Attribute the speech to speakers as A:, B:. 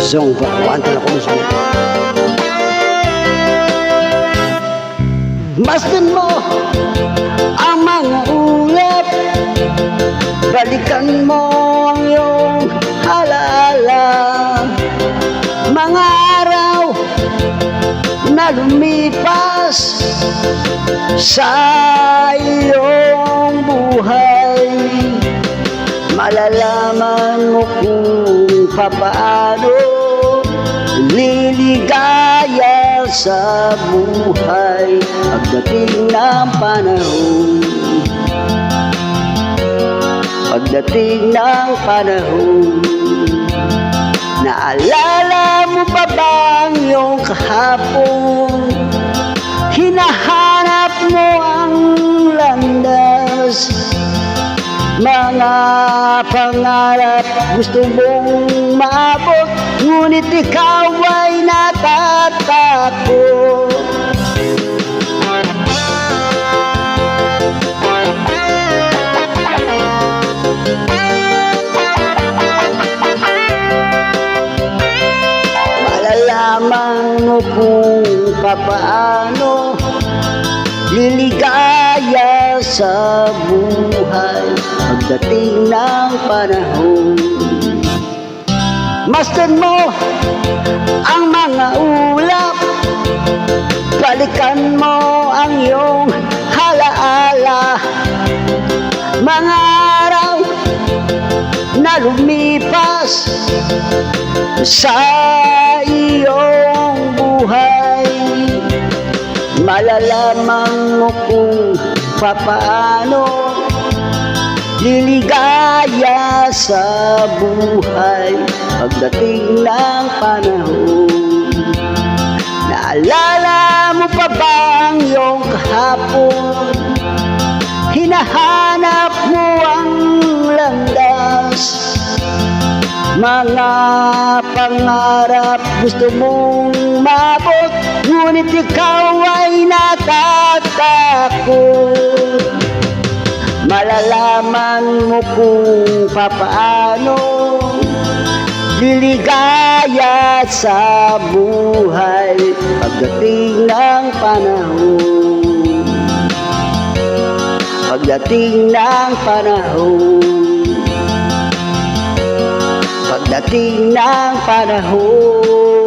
A: Song pakuanta na ko mismo. Masdan mo ang mga ulap, balikan mo ang iyong alaala. Mga araw na lumipas sa iyong buhay, malalaman mo kung papaano liligaya sa buhay pagdating ng panahon. Pagdating ng panahon, naalala mo pa ba ang iyong kahapon? Hinahanap mo ang landas, mga pangarap gusto mong maabot, ngunit ikaw ay natatakot. Malalaman mo kung papaano liligaya sa buhay pagdating ng panahon. Masdan mo ang mga ulap, balikan mo ang iyong halaala. Mga araw na lumipas sa iyong buhay, malalaman mo kung papaano liligaya sa buhay pagdating ng panahon. Naalala mo pa ba ang iyong kahapon? Hinahanap mo ang landas, mga pangarap gusto mong maabot, ngunit ikaw ay natatakot. Malalaman mo kung papaano liligaya sa buhay pagdating ng panahon. Pagdating ng panahon. Pagdating ng panahon.